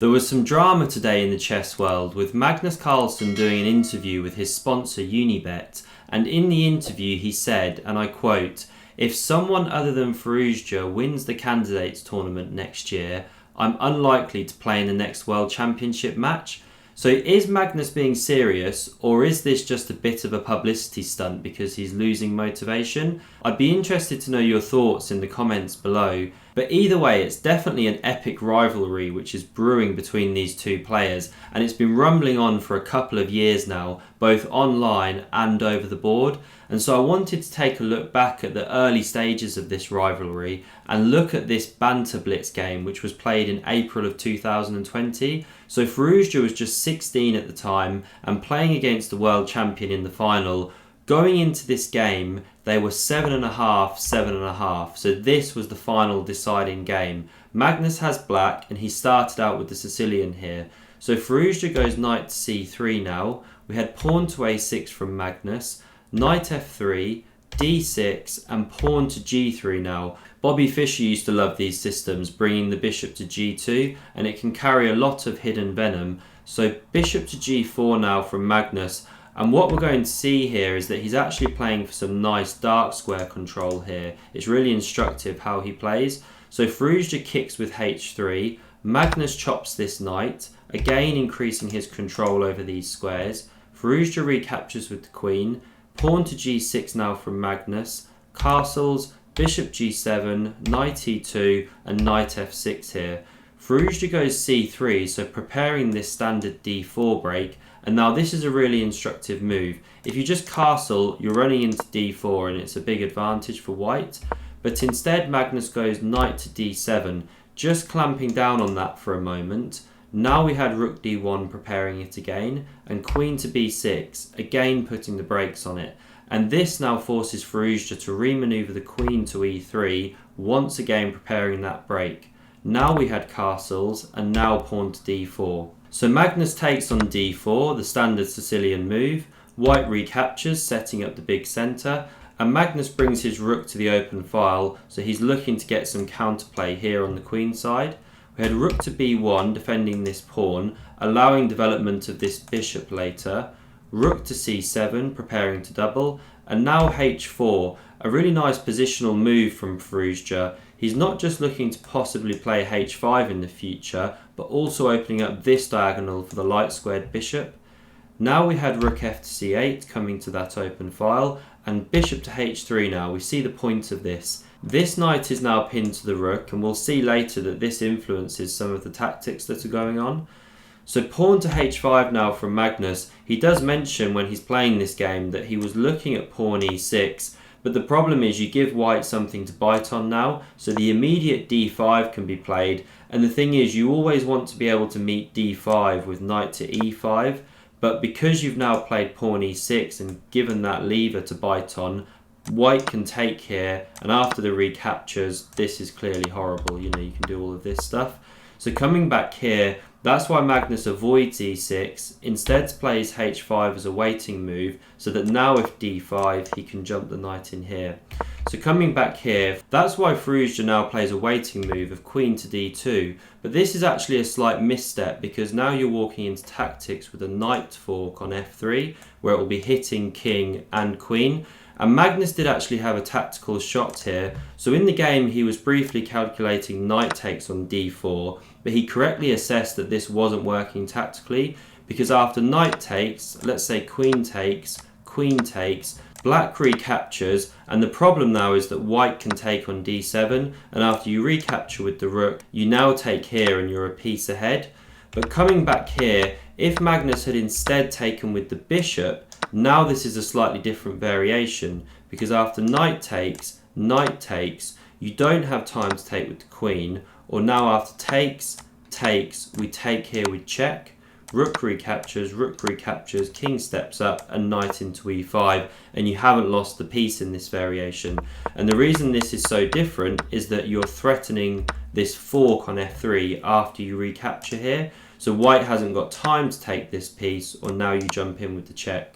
There was some drama today in the chess world with Magnus Carlsen doing an interview with his sponsor Unibet, and in the interview he said, and I quote, "If someone other than Firouzja wins the candidates tournament next year, I'm unlikely to play in the next World Championship match." So is Magnus being serious, or is this just a bit of a publicity stunt because he's losing motivation? I'd be interested to know your thoughts in the comments below. But either way, it's definitely an epic rivalry which is brewing between these two players, and it's been rumbling on for a couple of years now, both online and over the board. And so I wanted to take a look back at the early stages of this rivalry and look at this banter blitz game which was played in April of 2020. So Firouzja was just 16 at the time and playing against the world champion in the final. Going into this game, they were 7.5, 7.5. So this was the final deciding game. Magnus has black and he started out with the Sicilian here. So Firouzja goes knight to c3 now. We had pawn to a6 from Magnus, knight f3, d6 and pawn to g3 now. Bobby Fischer used to love these systems, bringing the bishop to g2, and it can carry a lot of hidden venom. So bishop to g4 now from Magnus. And what we're going to see here is that he's actually playing for some nice dark square control here. It's really instructive how he plays. So Firouzja kicks with h3, Magnus chops this knight, again increasing his control over these squares. Firouzja recaptures with the queen, pawn to g6 now from Magnus, castles, bishop g7, knight e2 and knight f6 here. Firouzja goes c3, so preparing this standard d4 break. And now this is a really instructive move. If you just castle, you're running into d4 and it's a big advantage for white. But instead Magnus goes knight to d7, just clamping down on that for a moment. Now we had rook d1 preparing it again, and queen to b6, again putting the brakes on it. And this now forces Firouzja to remaneuver the queen to e3, once again preparing that break. Now we had castles, and now pawn to d4. So Magnus takes on d4, the standard Sicilian move. White recaptures, setting up the big centre. And Magnus brings his rook to the open file, so he's looking to get some counterplay here on the queen side. We had rook to b1, defending this pawn, allowing development of this bishop later. Rook to c7, preparing to double. And now h4, a really nice positional move from Firouzja. He's not just looking to possibly play h5 in the future, but also opening up this diagonal for the light squared bishop. Now we had rook f to c8 coming to that open file, and bishop to h3 now. We see the point of this. This knight is now pinned to the rook, and we'll see later that this influences some of the tactics that are going on. So pawn to h5 now from Magnus. He does mention when he's playing this game that he was looking at pawn e6, but the problem is you give white something to bite on now, so the immediate d5 can be played, and the thing is you always want to be able to meet d5 with knight to e5, but because you've now played pawn e6 and given that lever to bite on, white can take here, and after the recaptures, this is clearly horrible. You know, you can do all of this stuff. So coming back here, that's why Magnus avoids e6, instead plays h5 as a waiting move, so that now if d5, he can jump the knight in here. So coming back here, that's why Firouzja now plays a waiting move of queen to d2, but this is actually a slight misstep because now you're walking into tactics with a knight fork on f3, where it will be hitting king and queen. And Magnus did actually have a tactical shot here. So in the game, he was briefly calculating knight takes on d4, but he correctly assessed that this wasn't working tactically, because after knight takes, let's say queen takes, black recaptures, and the problem now is that white can take on d7, and after you recapture with the rook, you now take here and you're a piece ahead. But coming back here, if Magnus had instead taken with the bishop, now this is a slightly different variation, because after knight takes, you don't have time to take with the queen, or now after takes, we take here with check, rook recaptures, king steps up, and knight into e5, and you haven't lost the piece in this variation. And the reason this is so different is that you're threatening this fork on f3 after you recapture here, so white hasn't got time to take this piece, or now you jump in with the check.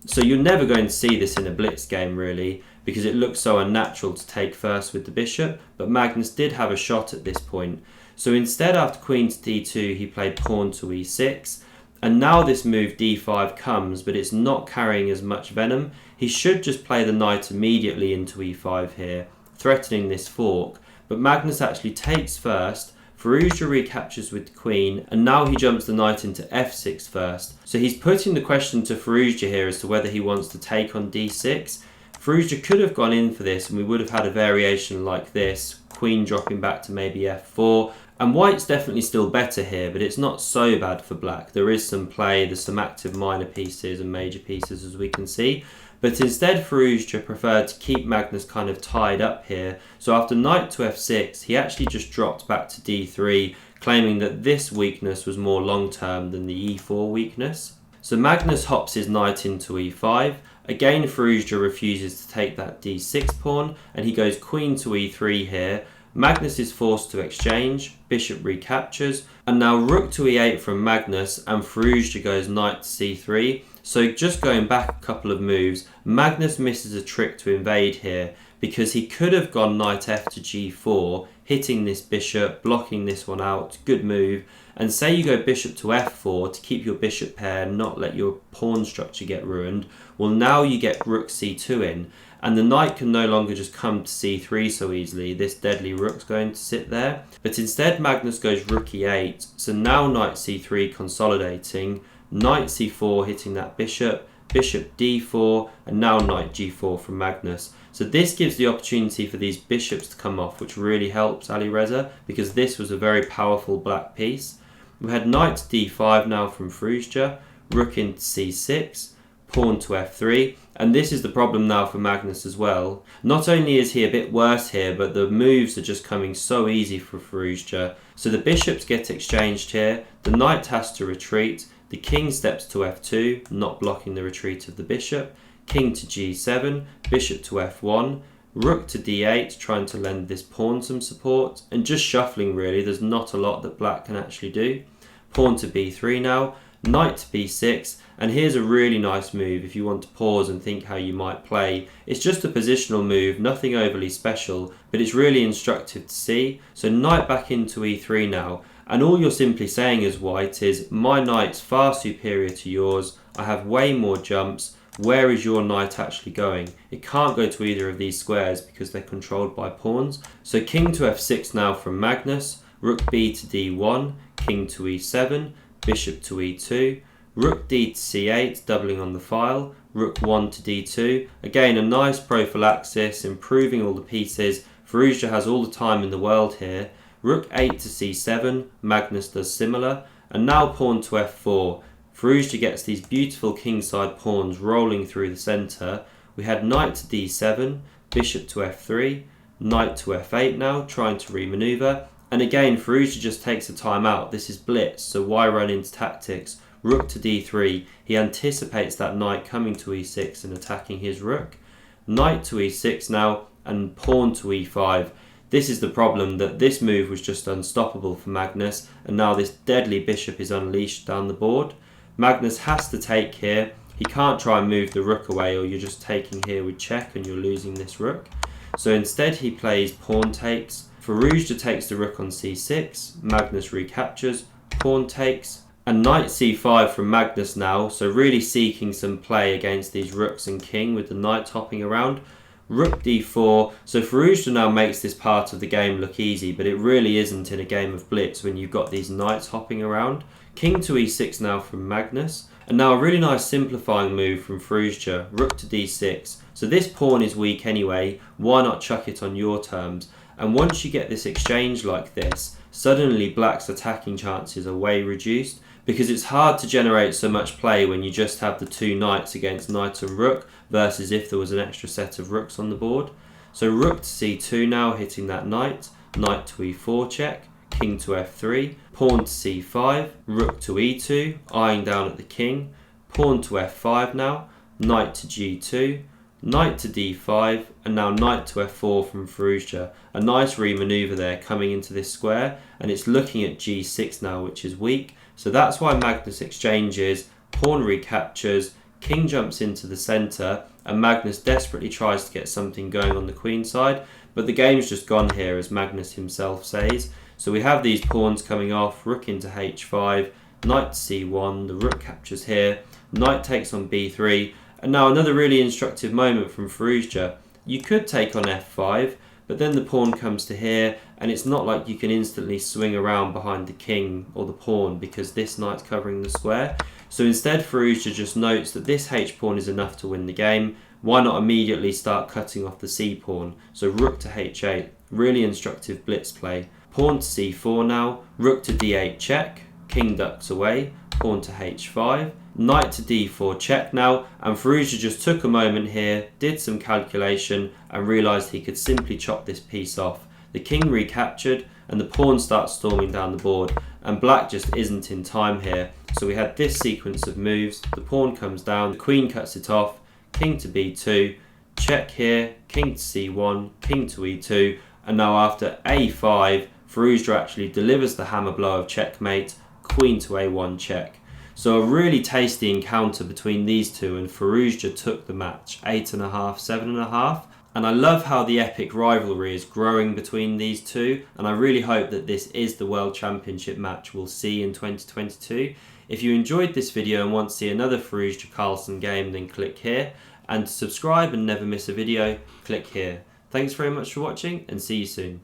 So you're never going to see this in a blitz game really, because it looks so unnatural to take first with the bishop, but Magnus did have a shot at this point. So instead, after queen to d2, he played pawn to e6. And now this move d5 comes, but it's not carrying as much venom. He should just play the knight immediately into e5 here, threatening this fork. But Magnus actually takes first, Firouzja recaptures with the queen, and now he jumps the knight into f6 first. So he's putting the question to Firouzja here as to whether he wants to take on d6. Firouzja could have gone in for this and we would have had a variation like this, queen dropping back to maybe f4. And white's definitely still better here, but it's not so bad for black. There is some play, there's some active minor pieces and major pieces as we can see. But instead Firouzja preferred to keep Magnus kind of tied up here. So after knight to f6, he actually just dropped back to d3, claiming that this weakness was more long-term than the e4 weakness. So Magnus hops his knight into e5. Again, Firouzja refuses to take that d6 pawn, and he goes queen to e3 here. Magnus is forced to exchange, bishop recaptures, and now rook to e8 from Magnus, and Firouzja goes knight to c3. So just going back a couple of moves, Magnus misses a trick to invade here, because he could have gone knight f to g4, hitting this bishop, blocking this one out, good move, and say you go bishop to f4 to keep your bishop pair, not let your pawn structure get ruined. Well, now you get rook c2 in, and the knight can no longer just come to c3 so easily. This deadly rook's going to sit there. But instead Magnus goes rook e8, so now knight c3 consolidating, knight c4 hitting that bishop, bishop d4, and now knight g4 from Magnus. So this gives the opportunity for these bishops to come off, which really helps Alireza, because this was a very powerful black piece. We had knight to d5 now from Firouzja, rook into c6, pawn to f3, and this is the problem now for Magnus as well. Not only is he a bit worse here, but the moves are just coming so easy for Firouzja. So the bishops get exchanged here, the knight has to retreat, the king steps to f2, not blocking the retreat of the bishop, king to g7, bishop to f1, rook to d8, trying to lend this pawn some support, and just shuffling really. There's not a lot that black can actually do. Pawn to b3 now, knight to b6, and here's a really nice move if you want to pause and think how you might play. It's just a positional move, nothing overly special, but it's really instructive to see. So knight back into e3 now, and all you're simply saying as white is, my knight's far superior to yours, I have way more jumps, where is your knight actually going? It can't go to either of these squares because they're controlled by pawns. So king to f6 now from Magnus, rook b to d1, king to e7, bishop to e2, rook d to c8, doubling on the file, rook 1 to d2. Again, a nice prophylaxis, improving all the pieces. Firouzja has all the time in the world here. Rook 8 to c7, Magnus does similar, and now pawn to f4. Firouzja gets these beautiful kingside pawns rolling through the centre. We had knight to d7, bishop to f3, knight to f8 now, trying to remaneuver. And again, Firouzja just takes a time out. This is blitz, so why run into tactics? Rook to d3, he anticipates that knight coming to e6 and attacking his rook. Knight to e6 now, and pawn to e5. This is the problem, that this move was just unstoppable for Magnus, and now this deadly bishop is unleashed down the board. Magnus has to take here. He can't try and move the rook away, or you're just taking here with check and you're losing this rook. So instead he plays pawn takes. Firouzja takes the rook on c6, Magnus recaptures, pawn takes, and knight c5 from Magnus now, so really seeking some play against these rooks and king with the knight hopping around. Rook d4, so Firouzja now makes this part of the game look easy, but it really isn't in a game of blitz when you've got these knights hopping around. King to e6 now from Magnus, and now a really nice simplifying move from Firouzja, rook to d6. So this pawn is weak anyway, why not chuck it on your terms? And once you get this exchange like this, suddenly black's attacking chances are way reduced, because it's hard to generate so much play when you just have the two knights against knight and rook, versus if there was an extra set of rooks on the board. So rook to c2 now, hitting that knight, knight to e4 check, king to f3, pawn to c5, rook to e2, eyeing down at the king, pawn to f5 now, knight to g2, knight to d5, and now knight to f4 from Firouzja. A nice remaneuver there coming into this square, and it's looking at g6 now, which is weak. So that's why Magnus exchanges, pawn recaptures, king jumps into the centre, and Magnus desperately tries to get something going on the queen side, but the game's just gone here, as Magnus himself says. So we have these pawns coming off, rook into h5, knight to c1, the rook captures here, knight takes on b3, and now another really instructive moment from Firouzja. You could take on f5, but then the pawn comes to here, and it's not like you can instantly swing around behind the king or the pawn because this knight's covering the square. So instead, Firouzja just notes that this h-pawn is enough to win the game. Why not immediately start cutting off the c-pawn? So rook to h8, really instructive blitz play. Pawn to c4 now, rook to d8 check, king ducks away, pawn to h5, knight to d4 check now, and Firouzja just took a moment here, did some calculation, and realised he could simply chop this piece off. The king recaptured, and the pawn starts storming down the board, and black just isn't in time here. So we had this sequence of moves, the pawn comes down, the queen cuts it off, king to b2, check here, king to c1, king to e2, and now after a5, Firouzja actually delivers the hammer blow of checkmate, queen to a1 check. So a really tasty encounter between these two, and Firouzja took the match 8.5, 7.5. And I love how the epic rivalry is growing between these two, and I really hope that this is the World Championship match we'll see in 2022. If you enjoyed this video and want to see another Firouzja Carlsen game, then click here, and to subscribe and never miss a video, click here. Thanks very much for watching, and see you soon.